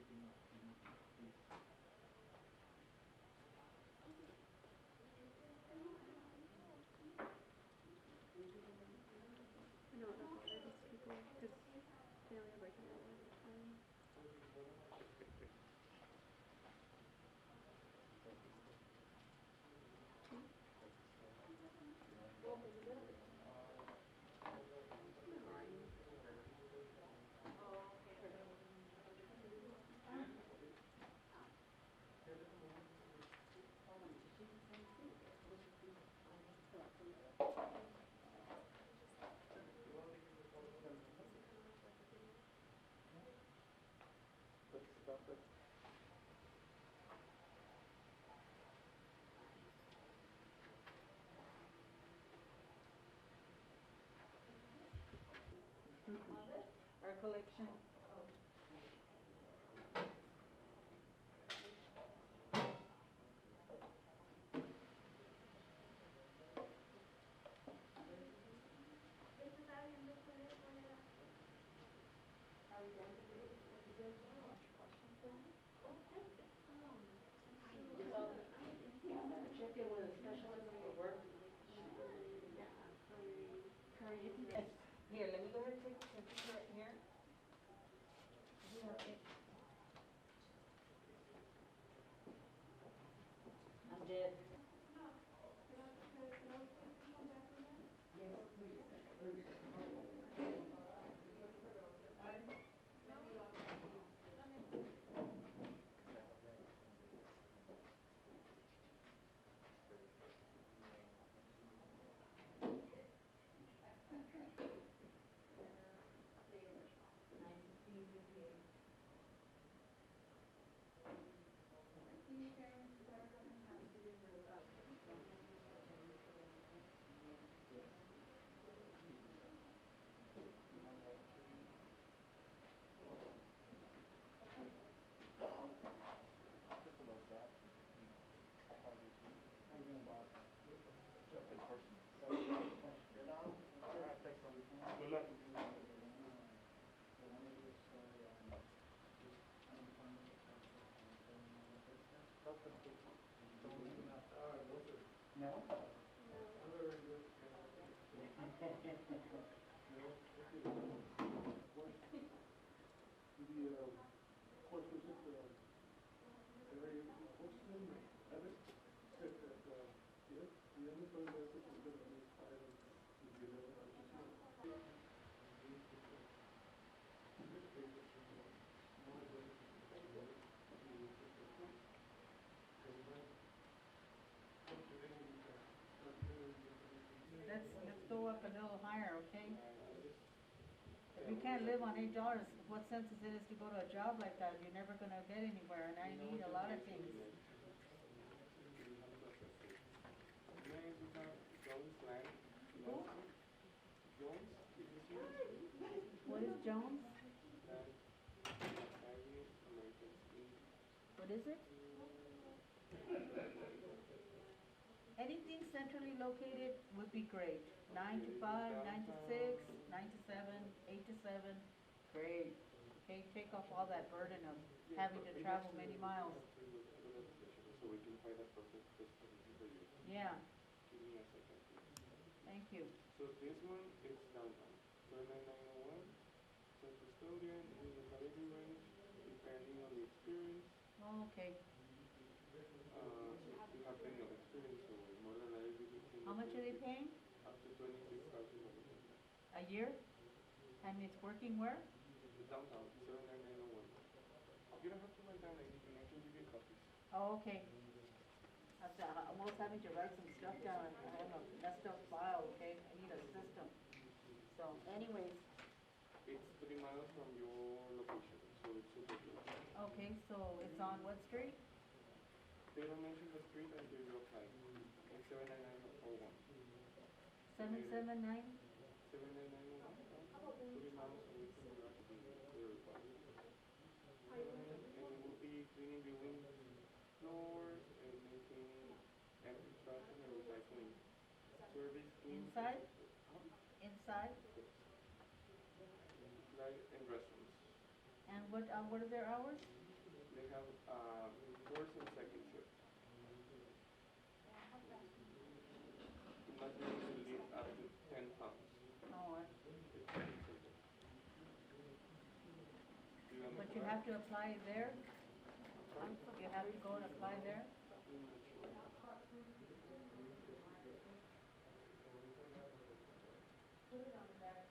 I know it bothers people because they only have like an hour at a time. Our collection. Check in with a specialist for work. Here, let me go ahead and take the temperature right here. I'm dead. Let's go up a little higher, okay? If you can't live on $8, what sense is it to go to a job like that? You're never gonna get anywhere, and I need a lot of things. Who? What is Jones? What is it? Anything centrally located would be great. 9 to 5, 9 to 6, 9 to 7, 8 to 7, great. Okay, take off all that burden of having to travel many miles. So we can find that perfect position for you. Yeah, Give me a second, please. thank you. So this one is downtown. 79901. So custodian in the salary range, depending on the experience. Oh, okay. You have plenty of experience, so more than likely we can. How much are they paying? Up to 26,000. A year? And it's working where? Downtown, 79901. You don't have to write down anything, I can give you copies. Oh, okay. I'm almost having to write some stuff down. I have a messed up file, okay? I need a system. So anyways, It's 3 miles from your location, so it's super close. okay, so it's on what street? They don't mention the street until you apply. It's 79901. 779? 79901. 3 miles away from your requirement. And it will be cleaning buildings, floors, and maintaining empty trash and recycling. Service clean. Inside? Inside? Like in restaurants. And what are their hours? have first and second shift. Maximum to lift up to 10 pounds. Oh, It's very simple. Do you but you have to apply there? Sorry? You have to go and apply there? I'm not sure. Then you have to go back.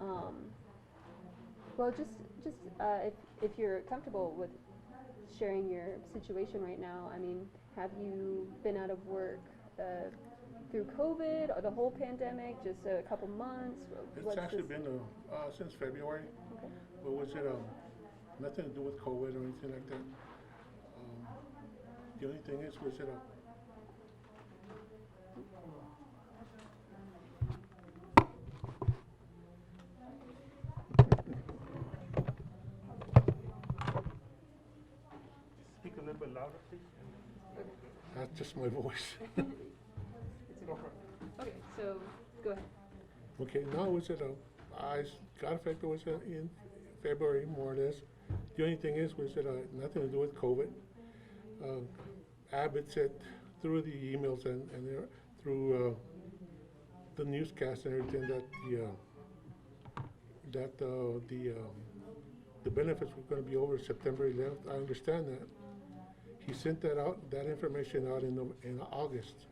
Um, well, just if you're comfortable with sharing your situation right now, I mean, have you been out of work through COVID or the whole pandemic? Just a couple months? It's actually been since February, Okay. but was it nothing to do with COVID or anything like that? The only thing is, was it Speak a little bit louder, please. that's just my voice. It's okay. Okay, so go ahead. Okay, now was it I got affected was it in February more or less. The only thing is, was it nothing to do with COVID. Abbott said through the emails and through the newscast and everything that the benefits were going to be over September 11th. I understand that. He sent that information out in August.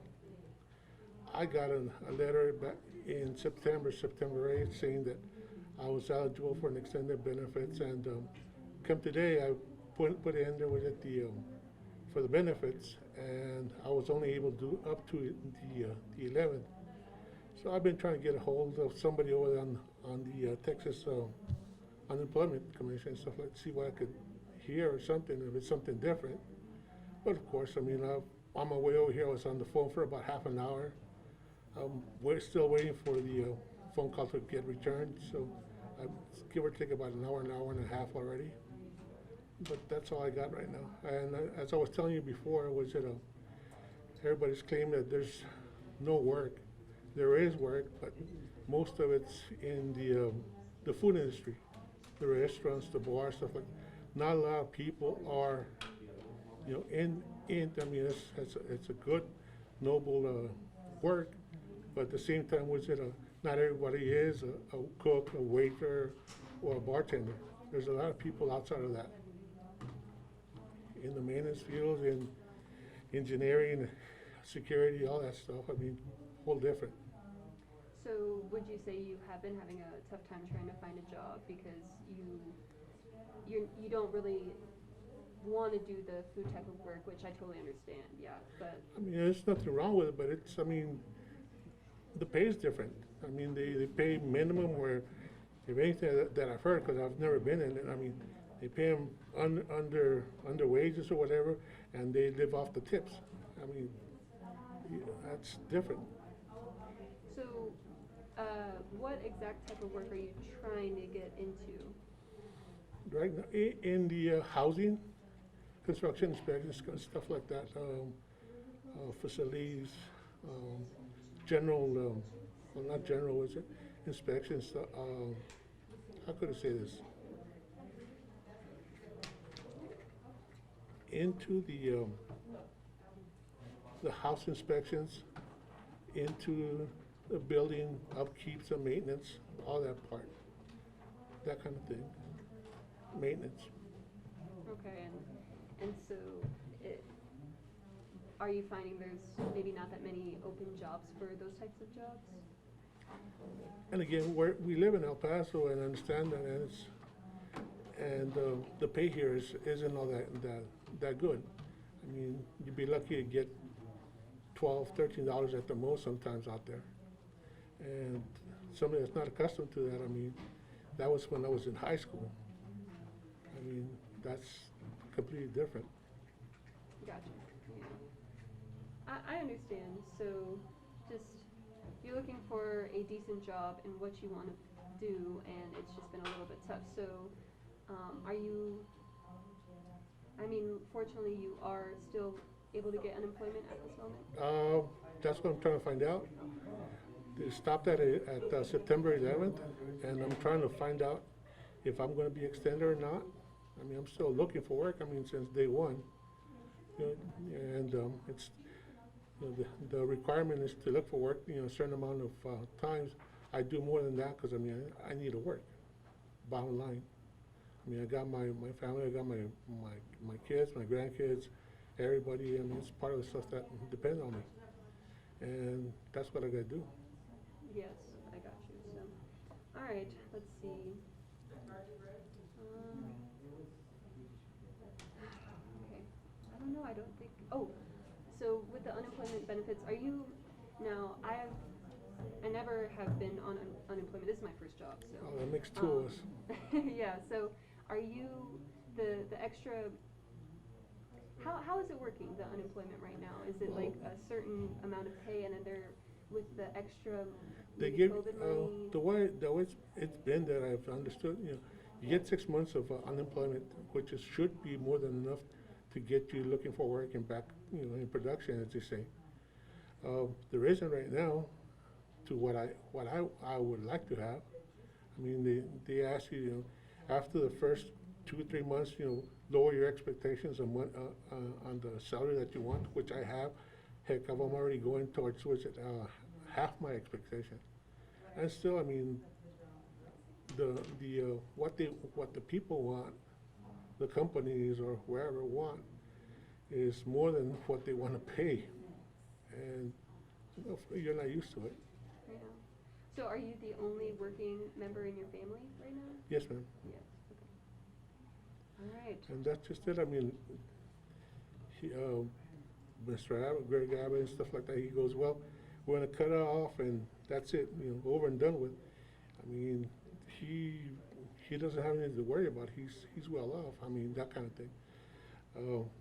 I got a letter back in September 8th, saying that I was eligible for an extended benefits, and come today, I put in there with it for the benefits, and I was only able to do up to the 11th. So I've been trying to get a hold of somebody over on the Texas Unemployment Commission and stuff like, see what I could hear or something, if it's something different. But of course, I mean, on my way over here, I was on the phone for about half an hour. We're still waiting for the phone call to get returned, so give or take about an hour and a half already. But that's all I got right now. And as I was telling you before, was that everybody's claiming that there's no work. There is work, but most of it's in the food industry, the restaurants, the bars, stuff like. Not a lot of people are, in. I mean, it's a good, noble work, but at the same time, was it not everybody is a cook, a waiter, or a bartender. There's a lot of people outside of that. In the maintenance field, in engineering, security, all that stuff. I mean, whole different. So would you say you have been having a tough time trying to find a job because you don't really want to do the food type of work, which I totally understand, yeah, but... I mean, there's nothing wrong with it, but I mean, the pay is different. I mean, they pay minimum where, if anything that I've heard, because I've never been in it, I mean, they pay them under wages or whatever, and they live off the tips. I mean, that's different. So, what exact type of work are you trying to get into? Right now, in the housing, construction inspections, stuff like that, facilities, general, well, not general, is it? Inspections, how could I say this? Into the house inspections, into the building upkeeps and maintenance, all that part, that kind of thing, maintenance. Okay, and so, are you finding there's maybe not that many open jobs for those types of jobs? And again, we live in El Paso and understand that, and the pay here isn't all that good. I I mean, you'd be lucky to get $12, $13 at the most sometimes out there. And somebody that's not accustomed to that, I mean, that was when I was in high school. I mean, that's completely different. Gotcha. Yeah. I understand. So, just you're looking for a decent job in what you want to do, and it's just been a little bit tough. So, are you? I mean, fortunately, you are still able to get unemployment at this moment. That's what I'm trying to find out. They stopped at September 11th, and I'm trying to find out if I'm going to be extended or not. I mean, I'm still looking for work. I mean, since day one. You know, and it's the requirement is to look for work. You know, a certain amount of times. I do more than that because I mean I need to work. Bottom line. I mean, I got my family. I got my kids, my grandkids, everybody. I mean, it's part of the stuff that depends on me, and that's what I got to do. Yes, I got you. So, all right. Let's see. Okay. I don't know. I don't think. Oh, so with the unemployment benefits, are you now? I never have been on unemployment. This is my first job, so. Oh, that makes two of us. Yeah. So, are you the extra? How is it working, the unemployment right now? Is it like a certain amount of pay, and then they're with the extra They maybe give COVID money? the way it's been that I've understood. You know, you get 6 months of unemployment, which should be more than enough to get you looking for work and back, you know, in production, as they say. There isn't right now to what I would like to have. I mean, they ask you, you know, after the first 2 or 3 months, you know, lower your expectations on what on the salary that you want, which I have. Heck, I'm already going towards half my expectation, and still, I mean, what the people want, the companies or wherever want, is more than what they want to pay, and you know, you're not used to it. Yeah. So, are you the only working member in your family right now? Yes, ma'am. Yes. Okay. All right. And that's just it. I mean, Mr. Abbott, Greg Abbott, and stuff like that. He goes, well, we're gonna cut it off, and that's it. You know, over and done with. I mean, he doesn't have anything to worry about. He's well off. I mean, that kind of thing.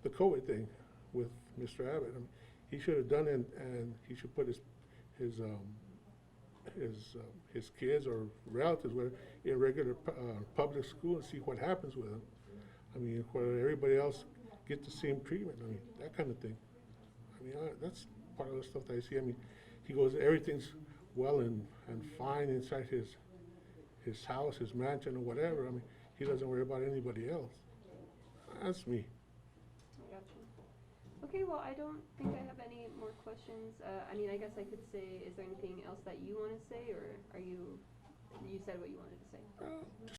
The COVID thing with Mr. Abbott. I mean, he should have done it, and he should put his kids or relatives in regular public school and see what happens with them. I mean, where everybody else get the same treatment. I mean, that kind of thing. I mean, that's part of the stuff that I see. I mean, he goes, everything's well and fine inside his house, his mansion, or whatever. I mean, he doesn't worry about anybody else. That's me. I got you. Okay, well, I don't think I have any more questions. I mean, I guess I could say, is there anything else that you want to say, or you said what you wanted to say?